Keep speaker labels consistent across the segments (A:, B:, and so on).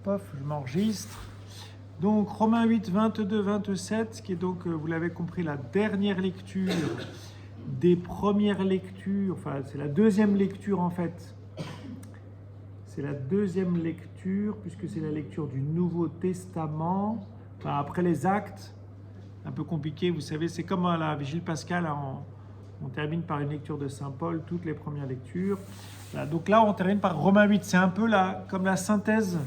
A: Pof, je m'enregistre. Donc Romains 8, 22, 27, qui est donc, vous l'avez compris, la dernière lecture des premières lectures, enfin c'est la deuxième lecture en fait. C'est la deuxième lecture, puisque c'est la lecture du Nouveau Testament, enfin, après les actes, un peu compliqué, vous savez, c'est comme à la Vigile Pascale, hein, on termine par une lecture de Saint Paul, toutes les premières lectures. Voilà, donc là, on termine par Romains 8, c'est un peu comme la synthèse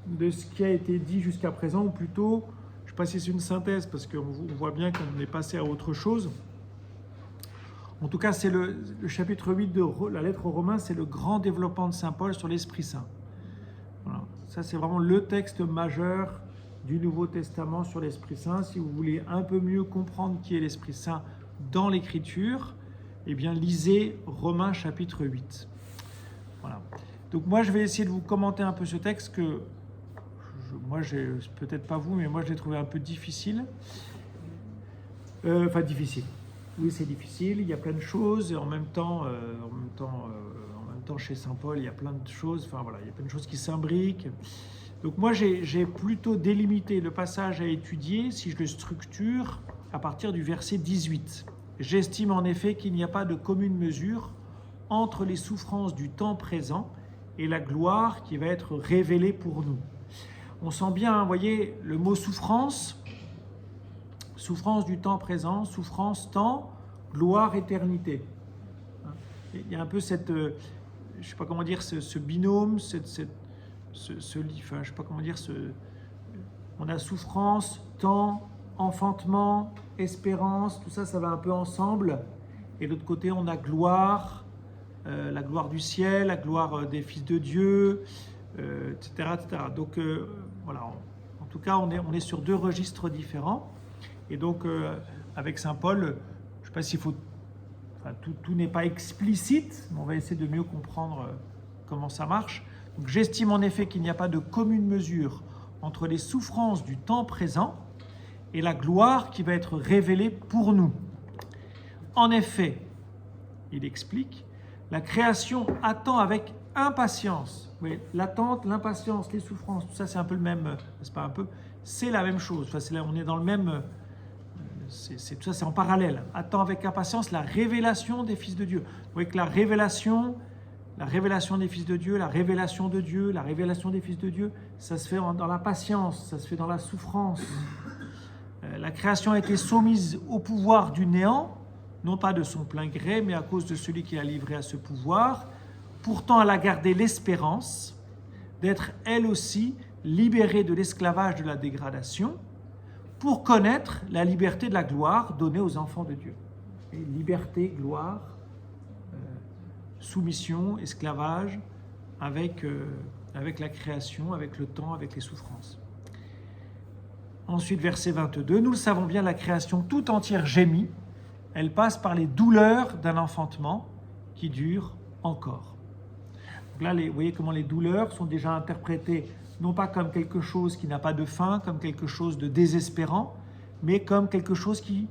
A: de ce qui a été dit jusqu'à présent, ou plutôt, je ne sais pas si c'est une synthèse, parce qu'on voit bien qu'on est passé à autre chose. En tout cas, c'est le chapitre 8 de la lettre aux Romains, c'est le grand développement de Saint Paul sur l'Esprit Saint. Voilà. Ça, c'est vraiment le texte majeur du Nouveau Testament sur l'Esprit Saint. Si vous voulez un peu mieux comprendre qui est l'Esprit Saint dans l'Écriture, eh bien, lisez Romains chapitre 8. Voilà. Donc moi, je vais essayer de vous commenter un peu ce texte que, moi, peut-être pas vous, mais moi, je l'ai trouvé un peu difficile. Enfin, difficile. Oui, c'est difficile, il y a plein de choses, et en même temps, chez Saint Paul, il y a plein de choses, enfin voilà, il y a plein de choses qui s'imbriquent. Donc moi, j'ai plutôt délimité le passage à étudier, si je le structure, à partir du verset 18. J'estime en effet qu'il n'y a pas de commune mesure entre les souffrances du temps présent et la gloire qui va être révélée pour nous. On sent bien, vous voyez, le mot souffrance du temps présent, souffrance, temps, gloire, éternité. Il y a un peu cette, je ne sais pas comment dire, ce binôme, enfin, je ne sais pas comment dire, on a souffrance, temps, enfantement, espérance, tout ça, ça va un peu ensemble. Et de l'autre côté, on a gloire, la gloire du ciel, la gloire des fils de Dieu, etc., etc. Donc, voilà, en tout cas, on est sur deux registres différents. Et donc, avec Saint Paul, je ne sais pas s'il faut... Enfin, tout n'est pas explicite, mais on va essayer de mieux comprendre comment ça marche. Donc, j'estime en effet qu'il n'y a pas de commune mesure entre les souffrances du temps présent et la gloire qui va être révélée pour nous. En effet, il explique, la création attend avec impatience. Oui, l'attente, l'impatience, les souffrances, tout ça, c'est un peu le même... C'est pas un peu... C'est la même chose. Enfin, on est dans le même... tout ça, c'est en parallèle. Attend avec impatience la révélation des fils de Dieu. Vous voyez que la révélation des fils de Dieu, la révélation de Dieu, la révélation des fils de Dieu, ça se fait dans la patience, ça se fait dans la souffrance. La création a été soumise au pouvoir du néant, non pas de son plein gré, mais à cause de celui qui l'a livré à ce pouvoir. Pourtant, elle a gardé l'espérance d'être elle aussi libérée de l'esclavage de la dégradation, pour connaître la liberté de la gloire donnée aux enfants de Dieu. Et liberté, gloire, soumission, esclavage, avec la création, avec le temps, avec les souffrances. Ensuite, verset 22, nous le savons bien, la création tout entière gémit, elle passe par les douleurs d'un enfantement qui dure encore. Donc là, vous voyez comment les douleurs sont déjà interprétées non pas comme quelque chose qui n'a pas de fin, comme quelque chose de désespérant, mais comme quelque chose qui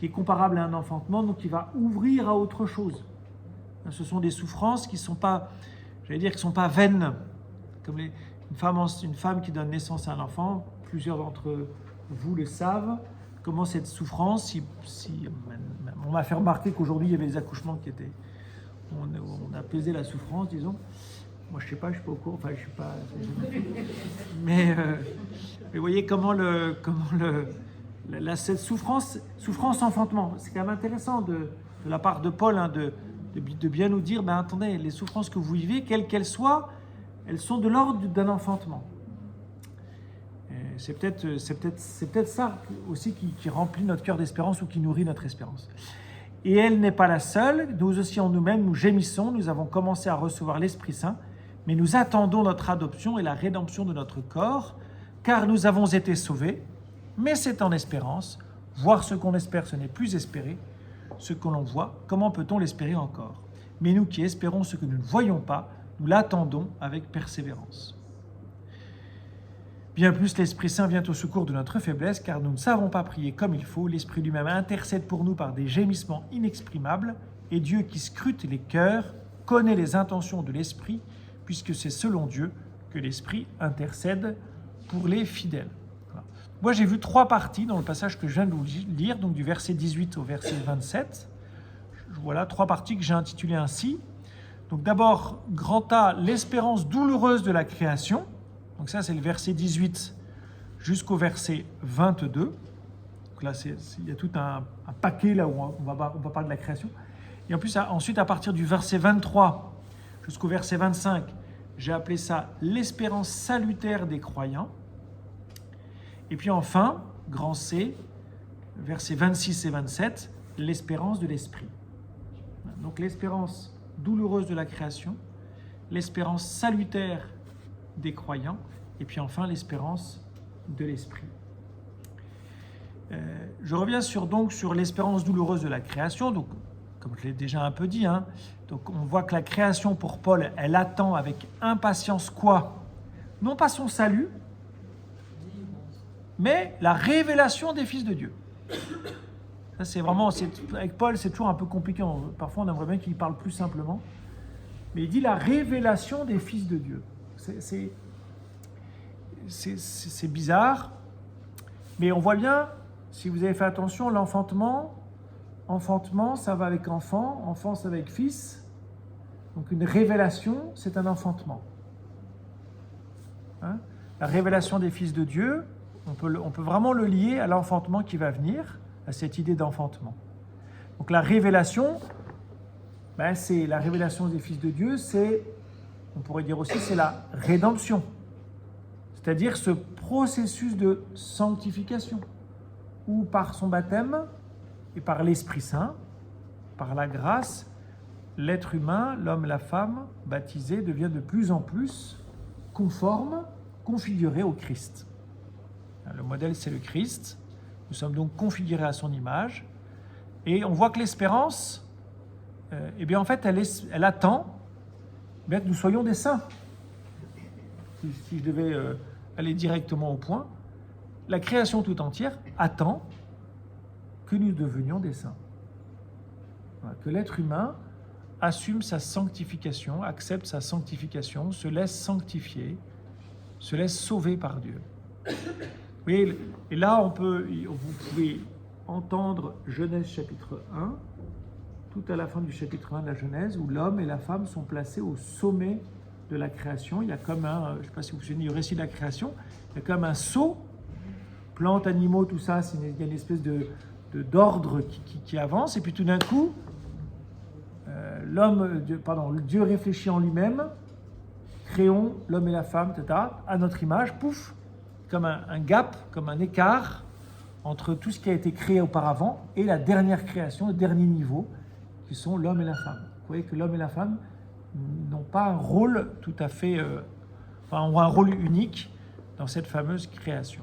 A: est comparable à un enfantement, donc qui va ouvrir à autre chose. Ce sont des souffrances qui ne sont pas, vaines. Comme une femme qui donne naissance à un enfant, plusieurs d'entre vous le savent, comment cette souffrance, on m'a fait remarquer qu'aujourd'hui il y avait des accouchements qui étaient, on a pesé la souffrance, disons. Moi, je ne sais pas, je ne suis pas au courant, enfin, je ne suis pas... Mais vous voyez comment cette souffrance enfantement, c'est quand même intéressant de la part de Paul, hein, de bien nous dire, attendez, les souffrances que vous vivez, quelles qu'elles soient, elles sont de l'ordre d'un enfantement. C'est peut-être ça aussi qui remplit notre cœur d'espérance ou qui nourrit notre espérance. Et elle n'est pas la seule, nous aussi en nous-mêmes, nous gémissons, nous avons commencé à recevoir l'Esprit Saint, mais nous attendons notre adoption et la rédemption de notre corps, car nous avons été sauvés, mais c'est en espérance. Voir ce qu'on espère, ce n'est plus espérer. Ce que l'on voit, comment peut-on l'espérer encore? Mais nous qui espérons ce que nous ne voyons pas, nous l'attendons avec persévérance. Bien plus, l'Esprit Saint vient au secours de notre faiblesse, car nous ne savons pas prier comme il faut. L'Esprit lui-même intercède pour nous par des gémissements inexprimables, et Dieu qui scrute les cœurs connaît les intentions de l'Esprit, puisque c'est selon Dieu que l'Esprit intercède pour les fidèles. Voilà. Moi, j'ai vu 3 parties dans le passage que je viens de vous lire, donc du verset 18 au verset 27. Voilà, 3 parties que j'ai intitulées ainsi. Donc d'abord, grand A, l'espérance douloureuse de la création. Donc ça, c'est le verset 18 jusqu'au verset 22. Donc là, il y a tout un paquet là où on va parler de la création. Et en plus, ensuite, à partir du verset 23 jusqu'au verset 25, j'ai appelé ça l'espérance salutaire des croyants. Et puis enfin, grand C, versets 26 et 27, l'espérance de l'esprit. Donc l'espérance douloureuse de la création, l'espérance salutaire des croyants, et puis enfin l'espérance de l'esprit. Je reviens sur l'espérance douloureuse de la création. Donc, comme je l'ai déjà un peu dit, donc on voit que la création pour Paul, elle attend avec impatience quoi? Non pas son salut, mais la révélation des fils de Dieu. Ça, c'est vraiment, avec Paul, c'est toujours un peu compliqué. Parfois, on aimerait bien qu'il parle plus simplement. Mais il dit la révélation des fils de Dieu. C'est bizarre, mais on voit bien, si vous avez fait attention, l'enfantement, ça va avec enfant ça va avec fils. Donc une révélation, c'est un enfantement. La révélation des fils de Dieu, on peut vraiment le lier à l'enfantement qui va venir, à cette idée d'enfantement. Donc la révélation, c'est la révélation des fils de Dieu, on pourrait dire aussi, c'est la rédemption. C'est-à-dire ce processus de sanctification, où par son baptême et par l'Esprit Saint, par la grâce, l'être humain, l'homme et la femme, baptisés, devient de plus en plus conforme, configuré au Christ. Le modèle, c'est le Christ. Nous sommes donc configurés à son image. Et on voit que l'espérance, en fait, elle attend que nous soyons des saints. Si je devais aller directement au point, la création tout entière attend que nous devenions des saints. Voilà, que l'être humain assume sa sanctification, accepte sa sanctification, se laisse sanctifier, se laisse sauver par Dieu. Vous voyez, et là, vous pouvez entendre Genèse chapitre 1, tout à la fin du chapitre 1 de la Genèse, où l'homme et la femme sont placés au sommet de la création. Il y a comme je ne sais pas si vous vous souvenez du récit de la création, il y a comme un sceau, plantes, animaux, tout ça, il y a une espèce d'ordre qui avance, et puis tout d'un coup, Dieu réfléchit en lui-même, créons l'homme et la femme, etc., à notre image, pouf, comme un gap, comme un écart entre tout ce qui a été créé auparavant et la dernière création, le dernier niveau, qui sont l'homme et la femme. Vous voyez que l'homme et la femme n'ont pas un rôle tout à fait, ont un rôle unique dans cette fameuse création.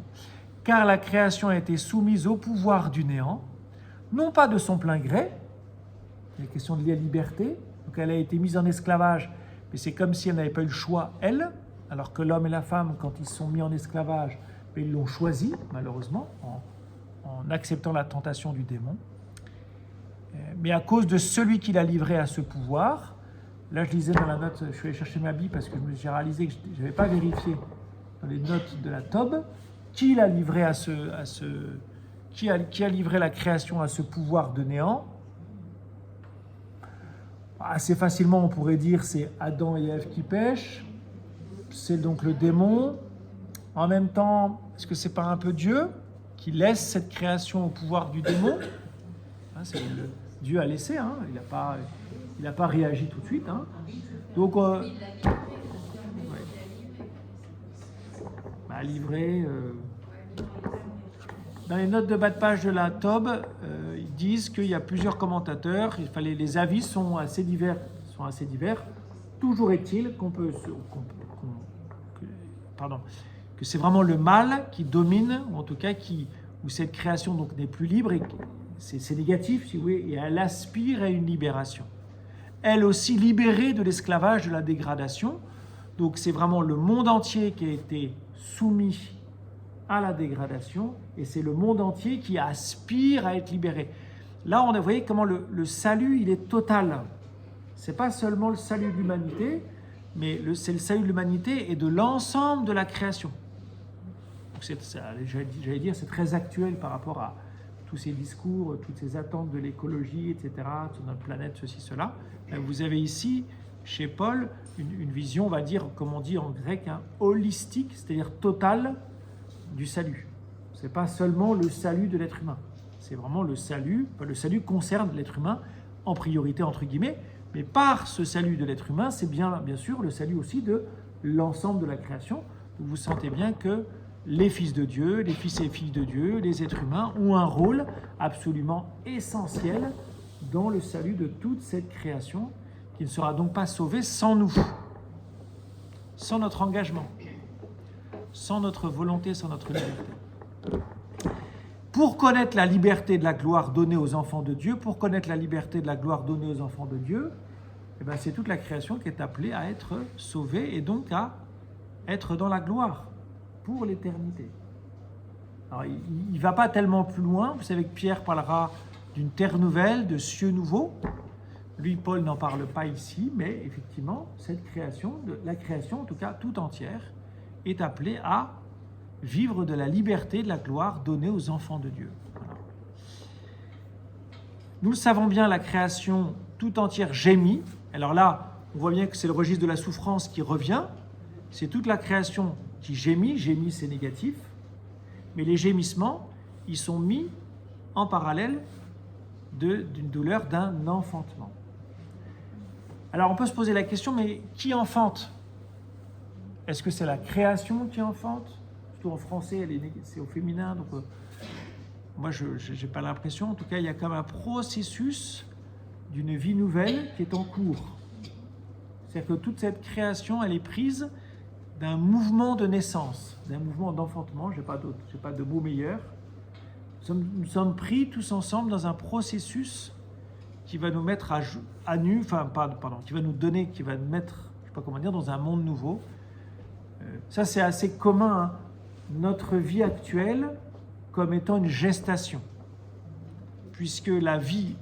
A: Car la création a été soumise au pouvoir du néant, non pas de son plein gré, il y a question de la liberté, donc elle a été mise en esclavage, mais c'est comme si elle n'avait pas eu le choix, elle, alors que l'homme et la femme, quand ils sont mis en esclavage, ils l'ont choisi, malheureusement, en acceptant la tentation du démon. Mais à cause de celui qui l'a livré à ce pouvoir, là je lisais dans la note, je suis allé chercher ma Bible parce que j'ai réalisé que je n'avais pas vérifié dans les notes de la Tob, qui l'a livré qui a livré la création à ce pouvoir de néant. Assez facilement, on pourrait dire c'est Adam et Ève qui pêchent, c'est donc le démon. En même temps, est-ce que c'est pas un peu Dieu qui laisse cette création au pouvoir du démon? Dieu a laissé, il n'a pas réagi tout de suite. Donc, livré. Dans les notes de bas de page de la Tob, ils disent qu'il y a plusieurs commentateurs. Les avis sont assez divers. Toujours est-il que c'est vraiment le mal qui domine, ou en tout cas où cette création donc n'est plus libre, et c'est négatif, si vous voulez, et elle aspire à une libération. Elle aussi libérée de l'esclavage, de la dégradation. Donc c'est vraiment le monde entier qui a été soumis à la dégradation, et c'est le monde entier qui aspire à être libéré. Là, vous voyez comment le salut, il est total. C'est pas seulement le salut de l'humanité, mais c'est le salut de l'humanité et de l'ensemble de la création. J'allais dire, c'est très actuel par rapport à tous ces discours, toutes ces attentes de l'écologie, etc., sur notre planète, ceci, cela. Vous avez ici, chez Paul, une vision, on va dire, comme on dit en grec, holistique, c'est-à-dire totale du salut. Ce n'est pas seulement le salut de l'être humain. C'est vraiment le salut. Le salut concerne l'être humain en priorité, entre guillemets, mais par ce salut de l'être humain, c'est bien sûr le salut aussi de l'ensemble de la création. Vous sentez bien que les fils de Dieu, les fils et filles de Dieu, les êtres humains ont un rôle absolument essentiel dans le salut de toute cette création qui ne sera donc pas sauvée sans nous, sans notre engagement, sans notre volonté, sans notre liberté. Pour connaître la liberté de la gloire donnée aux enfants de Dieu, pour connaître la liberté de la gloire donnée aux enfants de Dieu, c'est toute la création qui est appelée à être sauvée et donc à être dans la gloire pour l'éternité. Alors, il ne va pas tellement plus loin. Vous savez que Pierre parlera d'une terre nouvelle, de cieux nouveaux. Lui, Paul n'en parle pas ici, mais effectivement, cette création, la création en tout cas tout entière, est appelée à vivre de la liberté, de la gloire donnée aux enfants de Dieu. Voilà. Nous le savons bien, la création tout entière gémit. Alors là, on voit bien que c'est le registre de la souffrance qui revient. C'est toute la création qui gémit. Gémit, c'est négatif. Mais les gémissements, ils sont mis en parallèle d'une douleur d'un enfantement. Alors on peut se poser la question, mais qui enfante? Est-ce que c'est la création qui enfante? Surtout en français, c'est au féminin, donc moi je n'ai pas l'impression. En tout cas, il y a comme un processus d'une vie nouvelle qui est en cours. C'est-à-dire que toute cette création, elle est prise d'un mouvement de naissance, d'un mouvement d'enfantement, je n'ai pas de mot meilleur. Nous sommes pris tous ensemble dans un processus qui va nous mettre à nu, qui va nous donner, qui va nous mettre, je ne sais pas comment dire, dans un monde nouveau. Ça, c'est assez commun, notre vie actuelle comme étant une gestation. Puisque la vie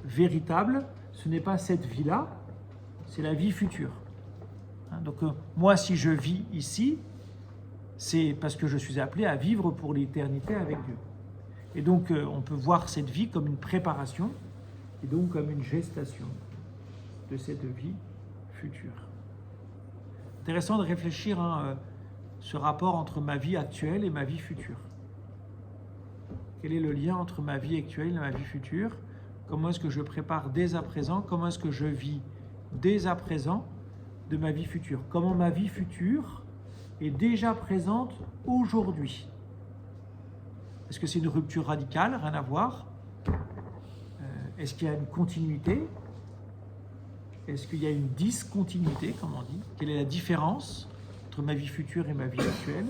A: véritable, ce n'est pas cette vie-là, c'est la vie future. Donc moi, si je vis ici, c'est parce que je suis appelé à vivre pour l'éternité avec Dieu. Et donc, on peut voir cette vie comme une préparation et donc comme une gestation de cette vie future. Intéressant de réfléchir ce rapport entre ma vie actuelle et ma vie future. Quel est le lien entre ma vie actuelle et ma vie future? Comment est-ce que je prépare dès à présent? Comment est-ce que je vis dès à présent de ma vie future? Comment ma vie future est déjà présente aujourd'hui? Est-ce que c'est une rupture radicale? Rien à voir. Est-ce qu'il y a une continuité? Est-ce qu'il y a une discontinuité, comme on dit? Quelle est la différence entre ma vie future et ma vie actuelle?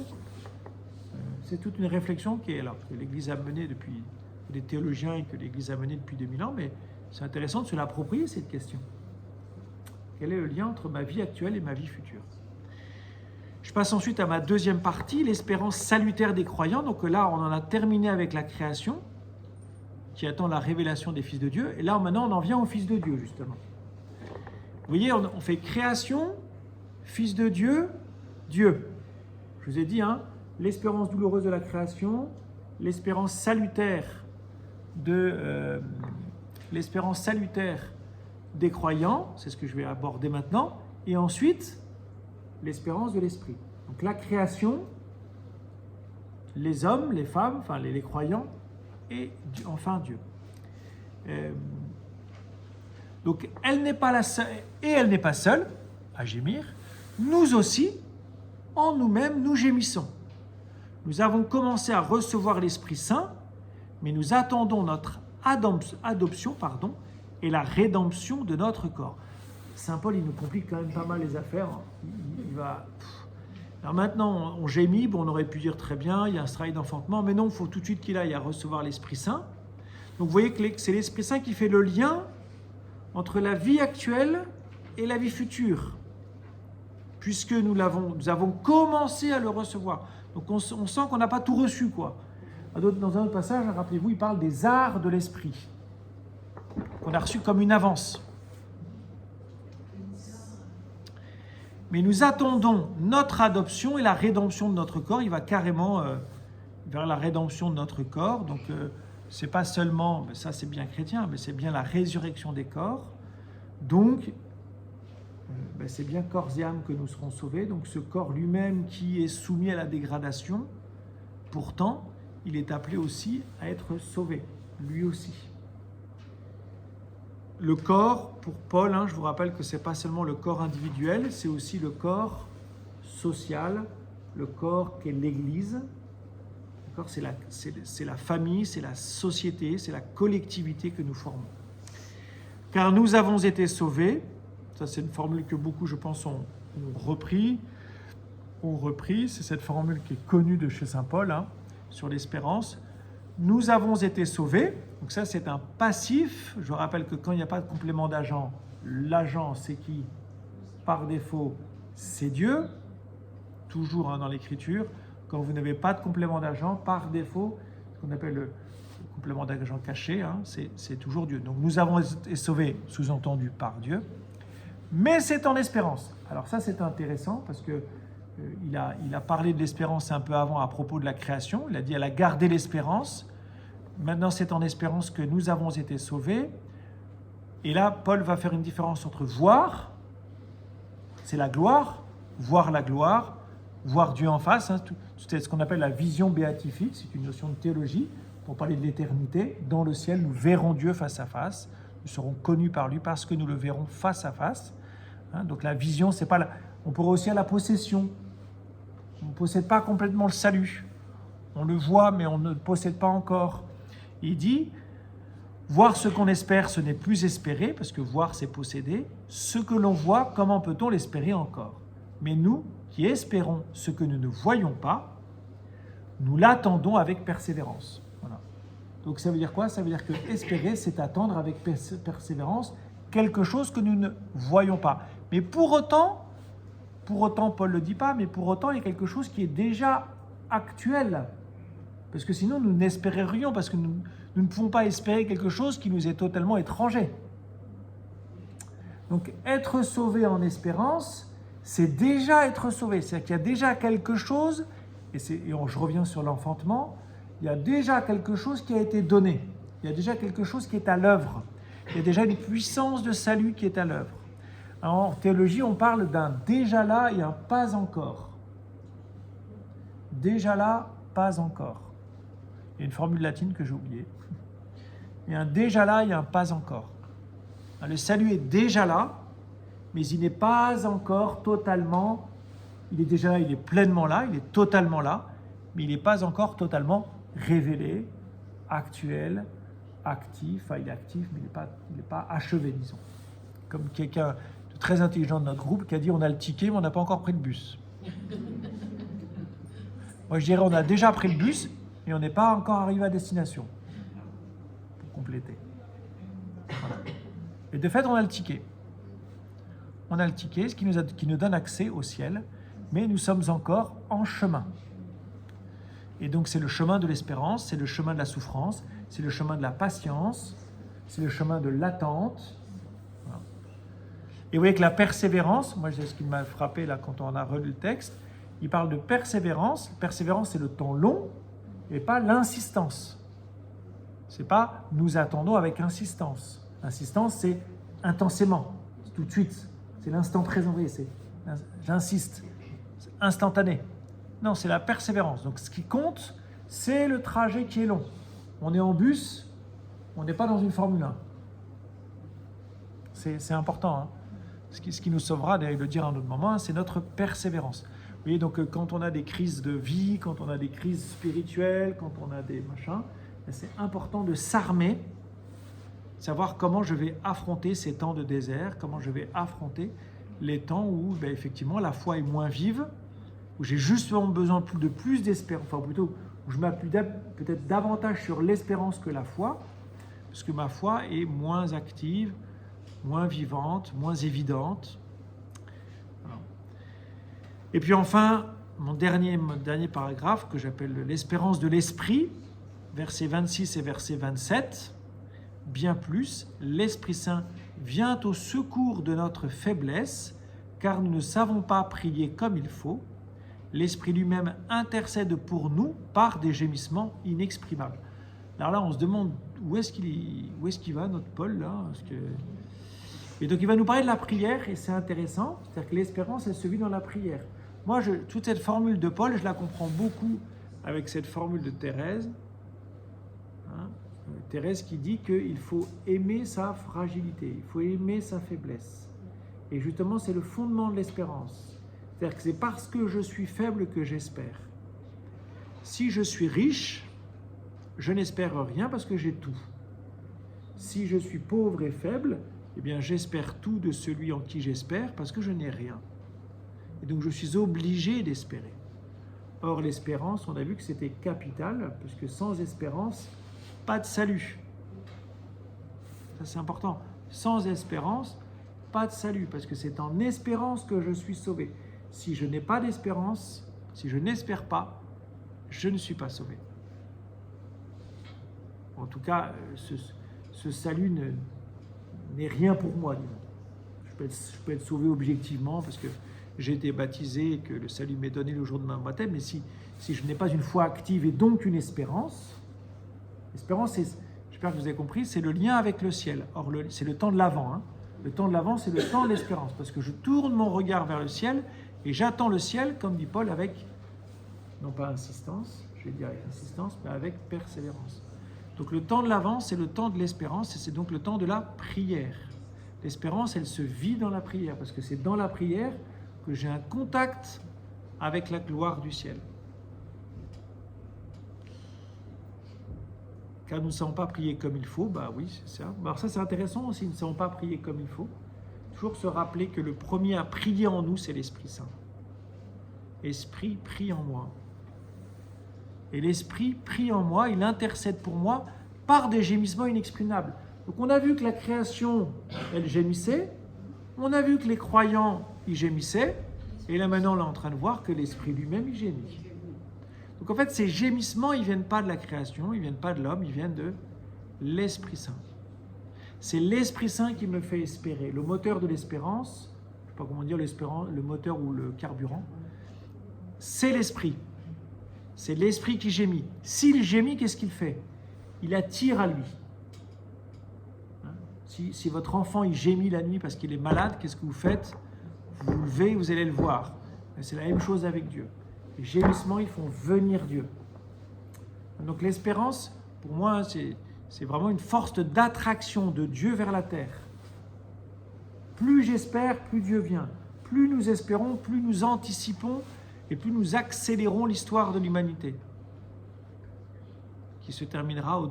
A: C'est toute une réflexion que l'Église a menée depuis, les théologiens et que l'Église a menée depuis 2000 ans, mais c'est intéressant de se l'approprier, cette question. Quel est le lien entre ma vie actuelle et ma vie future? Je passe ensuite à ma deuxième partie, l'espérance salutaire des croyants. Donc là, on en a terminé avec la création, qui attend la révélation des fils de Dieu. Et là, maintenant, on en vient aux fils de Dieu, justement. Vous voyez, on fait création, fils de Dieu, Dieu. Je vous ai dit, l'espérance douloureuse de la création, l'espérance salutaire des croyants, c'est ce que je vais aborder maintenant, et ensuite, l'espérance de l'esprit. Donc la création, les hommes, les femmes, les croyants, et enfin Dieu. Donc elle n'est pas seule à gémir. Nous aussi, en nous-mêmes, nous gémissons. Nous avons commencé à recevoir l'Esprit Saint, mais nous attendons notre adoption, et la rédemption de notre corps. Saint Paul, il nous complique quand même pas mal les affaires. Alors maintenant, on gémit, on aurait pu dire très bien, il y a un travail d'enfantement, mais non, il faut tout de suite qu'il aille à recevoir l'Esprit Saint. Donc vous voyez que c'est l'Esprit Saint qui fait le lien entre la vie actuelle et la vie future, puisque nous avons commencé à le recevoir. Donc on sent qu'on n'a pas tout reçu, quoi. Dans un autre passage, rappelez-vous, il parle des arts de l'esprit, qu'on a reçu comme une avance. Mais nous attendons notre adoption et la rédemption de notre corps. Il va carrément vers la rédemption de notre corps. Donc, c'est pas seulement, ça c'est bien chrétien, mais c'est bien la résurrection des corps. Donc, c'est bien corps et âme que nous serons sauvés. Donc, ce corps lui-même qui est soumis à la dégradation, pourtant, il est appelé aussi à être sauvé, lui aussi. Le corps, pour Paul, je vous rappelle que ce n'est pas seulement le corps individuel, c'est aussi le corps social, le corps qu'est l'Église. C'est la famille, c'est la société, c'est la collectivité que nous formons. Car nous avons été sauvés, ça c'est une formule que beaucoup, je pense, ont repris, c'est cette formule qui est connue de chez Saint Paul, sur l'espérance. Nous avons été sauvés, donc ça c'est un passif. Je rappelle que quand il n'y a pas de complément d'agent, l'agent c'est qui? Par défaut, c'est Dieu, toujours dans l'écriture. Quand vous n'avez pas de complément d'agent, par défaut, ce qu'on appelle le complément d'agent caché, c'est toujours Dieu. Donc nous avons été sauvés, sous-entendu par Dieu, mais c'est en espérance. Alors ça c'est intéressant parce que il a parlé de l'espérance un peu avant à propos de la création. Il a dit elle a gardé l'espérance. Maintenant c'est en espérance que nous avons été sauvés. Et là Paul va faire une différence entre voir, c'est la gloire, voir la gloire, voir Dieu en face, c'est ce qu'on appelle la vision béatifique, c'est une notion de théologie, pour parler de l'éternité. Dans le ciel, nous verrons Dieu face à face, nous serons connus par lui parce que nous le verrons face à face. Donc la vision, c'est pas on pourrait aussi à la possession. On ne possède pas complètement le salut. On le voit, mais on ne le possède pas encore. Il dit, voir ce qu'on espère, ce n'est plus espérer, parce que voir, c'est posséder. Ce que l'on voit, comment peut-on l'espérer encore? Mais nous, qui espérons ce que nous ne voyons pas, nous l'attendons avec persévérance. Voilà. Donc ça veut dire quoi? Ça veut dire que espérer, c'est attendre avec persévérance quelque chose que nous ne voyons pas. Mais pour autant, Paul ne le dit pas, mais pour autant, il y a quelque chose qui est déjà actuel. Parce que sinon, nous n'espérerions, parce que nous ne pouvons pas espérer quelque chose qui nous est totalement étranger. Donc, être sauvé en espérance, c'est déjà être sauvé. C'est-à-dire qu'il y a déjà quelque chose, je reviens sur l'enfantement, il y a déjà quelque chose qui a été donné. Il y a déjà quelque chose qui est à l'œuvre. Il y a déjà une puissance de salut qui est à l'œuvre. En théologie, on parle d'un déjà là et un pas encore. Déjà là, pas encore. Il y a une formule latine que j'ai oubliée. Il y a un déjà là et un pas encore. Le salut est déjà là, mais il n'est pas encore totalement, il est déjà là, il est pleinement là, il est totalement là, mais il n'est pas encore totalement révélé, actuel, actif. Il est actif, mais il n'est pas achevé, disons. Comme quelqu'un très intelligent de notre groupe qui a dit on a le ticket mais on n'a pas encore pris le bus. Moi je dirais on a déjà pris le bus mais on n'est pas encore arrivé à destination. Pour compléter. Voilà. Et de fait on a le ticket. On a le ticket, ce qui nous donne accès au ciel, mais nous sommes encore en chemin. Et donc c'est le chemin de l'espérance, c'est le chemin de la souffrance, c'est le chemin de la patience, c'est le chemin de l'attente. Et vous voyez que la persévérance, moi c'est ce qui m'a frappé là quand on a relu le texte, il parle de persévérance. Persévérance c'est le temps long et pas l'insistance. C'est pas nous attendons avec insistance. L'insistance c'est intensément, c'est tout de suite, c'est l'instant présent, c'est j'insiste, c'est instantané. Non, c'est la persévérance. Donc ce qui compte, c'est le trajet qui est long. On est en bus, on n'est pas dans une Formule 1. C'est important, Ce qui nous sauvera, d'ailleurs, le dire à un autre moment, c'est notre persévérance. Vous voyez, donc quand on a des crises de vie, quand on a des crises spirituelles, quand on a des machins, c'est important de s'armer, savoir comment je vais affronter ces temps de désert, comment je vais affronter les temps où, effectivement, la foi est moins vive, où j'ai justement besoin de plus d'espérance, enfin plutôt, où je m'appuie peut-être davantage sur l'espérance que la foi, parce que ma foi est moins active, moins vivante, moins évidente. Alors. Et puis enfin, mon dernier paragraphe que j'appelle l'espérance de l'esprit, versets 26 et verset 27, bien plus, l'Esprit Saint vient au secours de notre faiblesse, car nous ne savons pas prier comme il faut. L'Esprit lui-même intercède pour nous par des gémissements inexprimables. Alors là, on se demande où est-ce qu'il va, notre Paul, là Et donc, il va nous parler de la prière, et c'est intéressant. C'est-à-dire que l'espérance, elle se vit dans la prière. Moi, toute cette formule de Paul, je la comprends beaucoup avec cette formule de Thérèse. Thérèse qui dit qu'il faut aimer sa fragilité, il faut aimer sa faiblesse. Et justement, c'est le fondement de l'espérance. C'est-à-dire que c'est parce que je suis faible que j'espère. Si je suis riche, je n'espère rien parce que j'ai tout. Si je suis pauvre et faible, eh bien j'espère tout de celui en qui j'espère parce que je n'ai rien. Et donc je suis obligé d'espérer. Or l'espérance, on a vu que c'était capital, puisque sans espérance, pas de salut. Ça c'est important. Sans espérance, pas de salut, parce que c'est en espérance que je suis sauvé. Si je n'ai pas d'espérance, si je n'espère pas, je ne suis pas sauvé. En tout cas, ce salut n'est rien pour moi. Je peux être sauvé objectivement parce que j'ai été baptisé et que le salut m'est donné le jour de mon baptême, mais si je n'ai pas une foi active et donc une espérance, l'espérance, j'espère que vous avez compris, c'est le lien avec le ciel. Or, c'est le temps de l'Avent. Hein. Le temps de l'Avent, c'est le temps de l'espérance, parce que je tourne mon regard vers le ciel et j'attends le ciel, comme dit Paul, avec, non pas insistance, je vais dire avec insistance, mais avec persévérance. Donc le temps de l'Avent, c'est le temps de l'espérance et c'est donc le temps de la prière. L'espérance, elle se vit dans la prière, parce que c'est dans la prière que j'ai un contact avec la gloire du ciel. Car nous ne savons pas prier comme il faut, bah oui, c'est ça. Alors ça, c'est intéressant aussi, nous ne savons pas prier comme il faut. Toujours se rappeler que le premier à prier en nous, c'est l'Esprit Saint. Esprit, prie en moi. Et l'Esprit prie en moi, il intercède pour moi par des gémissements inexprimables. Donc on a vu que la création, elle gémissait, on a vu que les croyants, ils gémissaient, et là maintenant on est en train de voir que l'Esprit lui-même, il gémit. Donc en fait, ces gémissements, ils ne viennent pas de la création, ils ne viennent pas de l'homme, ils viennent de l'Esprit Saint. C'est l'Esprit Saint qui me fait espérer. Le moteur de l'espérance, je ne sais pas comment dire le moteur ou le carburant, c'est l'Esprit. C'est l'Esprit qui gémit. S'il gémit, qu'est-ce qu'il fait? Il attire à lui. Si votre enfant il gémit la nuit parce qu'il est malade, qu'est-ce que vous faites? Vous vous levez, vous allez le voir. C'est la même chose avec Dieu. Les gémissements, ils font venir Dieu. Donc l'espérance, pour moi, c'est vraiment une force d'attraction de Dieu vers la terre. Plus j'espère, plus Dieu vient. Plus nous espérons, plus nous anticipons et plus nous accélérons l'histoire de l'humanité, qui se terminera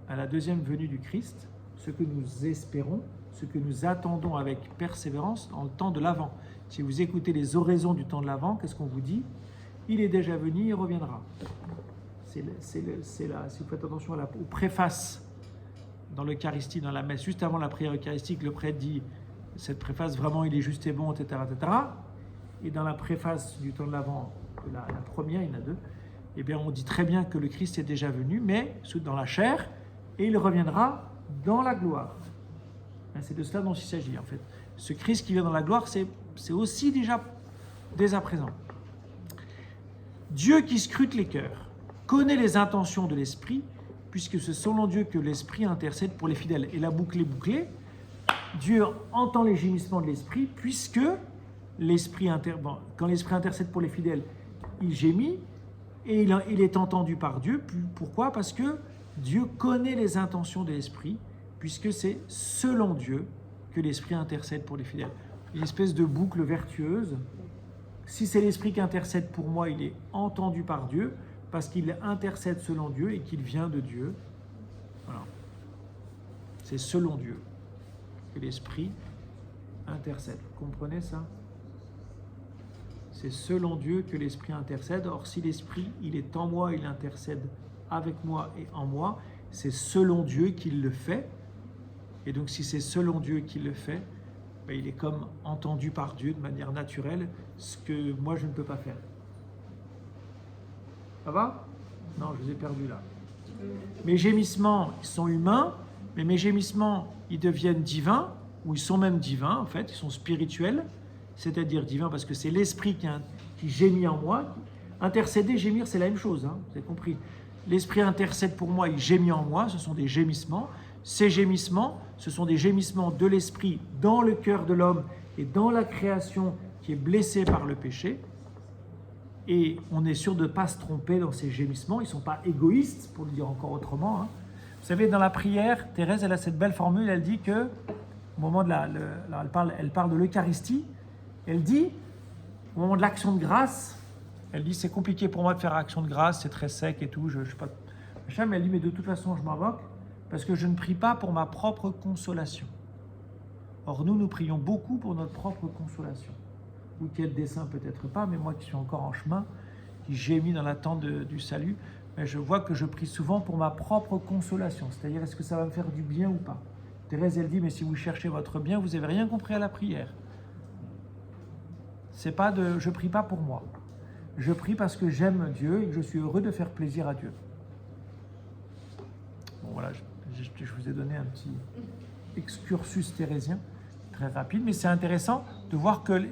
A: à la deuxième venue du Christ, ce que nous espérons, ce que nous attendons avec persévérance en le temps de l'Avent. Si vous écoutez les oraisons du temps de l'Avent, qu'est-ce qu'on vous dit? Il est déjà venu, il reviendra. Si vous faites attention aux préfaces dans l'Eucharistie, dans la messe, juste avant la prière eucharistique, le prêtre dit cette préface, vraiment il est juste et bon, etc., etc. Et dans la préface du temps de l'Avent, la première, il y en a deux, eh bien on dit très bien que le Christ est déjà venu, mais dans la chair, et il reviendra dans la gloire. C'est de cela dont il s'agit en fait. Ce Christ qui vient dans la gloire, c'est aussi déjà dès à présent. Dieu qui scrute les cœurs connaît les intentions de l'Esprit, puisque c'est selon Dieu que l'Esprit intercède pour les fidèles. Et la boucle est bouclée. Dieu entend les gémissements de l'Esprit, puisque quand l'Esprit intercède pour les fidèles, il gémit, et il est entendu par Dieu. Pourquoi? Parce que Dieu connaît les intentions de l'Esprit, puisque c'est selon Dieu que l'Esprit intercède pour les fidèles. Une espèce de boucle vertueuse. Si c'est l'Esprit qui intercède pour moi, il est entendu par Dieu, parce qu'il intercède selon Dieu et qu'il vient de Dieu. Voilà. C'est selon Dieu que l'Esprit intercède. Vous comprenez ça? C'est selon Dieu que l'Esprit intercède. Or, si l'Esprit, il est en moi, il intercède avec moi et en moi, c'est selon Dieu qu'il le fait. Et donc, si c'est selon Dieu qu'il le fait, ben, il est comme entendu par Dieu de manière naturelle, ce que moi, je ne peux pas faire. Ça va? Non, je vous ai perdu là. Mes gémissements, ils sont humains, mais mes gémissements, ils deviennent divins ou ils sont même divins, en fait, ils sont spirituels, c'est-à-dire divins parce que c'est l'esprit qui gémit en moi. Intercéder, gémir, c'est la même chose, hein, vous avez compris. L'esprit intercède pour moi, il gémit en moi, ce sont des gémissements. Ces gémissements, ce sont des gémissements de l'esprit dans le cœur de l'homme et dans la création qui est blessée par le péché. Et on est sûr de ne pas se tromper dans ces gémissements, ils ne sont pas égoïstes, pour le dire encore autrement, hein. Vous savez, dans la prière, Thérèse, elle a cette belle formule, elle dit que, au moment de elle parle de l'Eucharistie, elle dit, au moment de l'action de grâce, elle dit, c'est compliqué pour moi de faire action de grâce, c'est très sec et tout, je ne sais pas, mais elle dit, mais de toute façon, je m'en moque, parce que je ne prie pas pour ma propre consolation. Or, nous prions beaucoup pour notre propre consolation. Vous qui êtes dessein, peut-être pas, mais moi qui suis encore en chemin, qui gémis dans l'attente du salut, mais je vois que je prie souvent pour ma propre consolation, c'est-à-dire est-ce que ça va me faire du bien ou pas. Thérèse, elle dit, mais si vous cherchez votre bien, vous n'avez rien compris à la prière. C'est pas je prie pas pour moi. Je prie parce que j'aime Dieu et que je suis heureux de faire plaisir à Dieu. Bon voilà, je vous ai donné un petit excursus thérésien, très rapide, mais c'est intéressant de voir que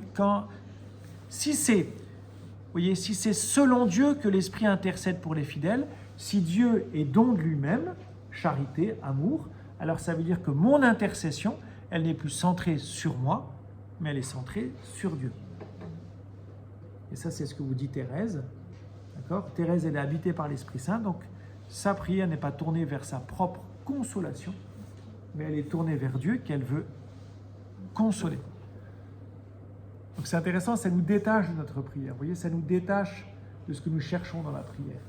A: si c'est selon Dieu que l'Esprit intercède pour les fidèles, si Dieu est don de lui-même, charité, amour, alors ça veut dire que mon intercession, elle n'est plus centrée sur moi, mais elle est centrée sur Dieu. Et ça, c'est ce que vous dit Thérèse. D'accord ? Thérèse, elle est habitée par l'Esprit Saint, donc sa prière n'est pas tournée vers sa propre consolation, mais elle est tournée vers Dieu qu'elle veut consoler. Donc c'est intéressant, ça nous détache de notre prière. Vous voyez, ça nous détache de ce que nous cherchons dans la prière.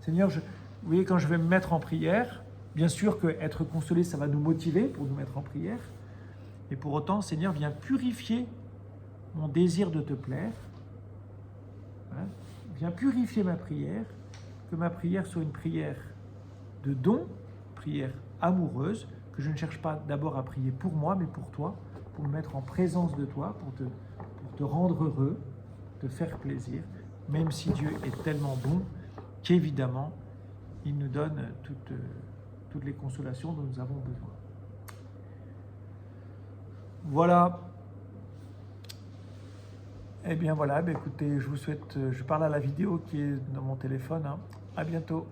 A: Seigneur, vous voyez, quand je vais me mettre en prière, bien sûr qu'être consolé, ça va nous motiver pour nous mettre en prière. Et pour autant, Seigneur, viens purifier mon désir de te plaire. Voilà. Viens purifier ma prière, que ma prière soit une prière de don, prière amoureuse, que je ne cherche pas d'abord à prier pour moi, mais pour toi, pour me mettre en présence de toi, pour te rendre heureux, te faire plaisir, même si Dieu est tellement bon qu'évidemment, il nous donne toutes les consolations dont nous avons besoin. Voilà. Eh bien voilà, écoutez, je vous souhaite, je parle à la vidéo qui est dans mon téléphone, hein. À bientôt.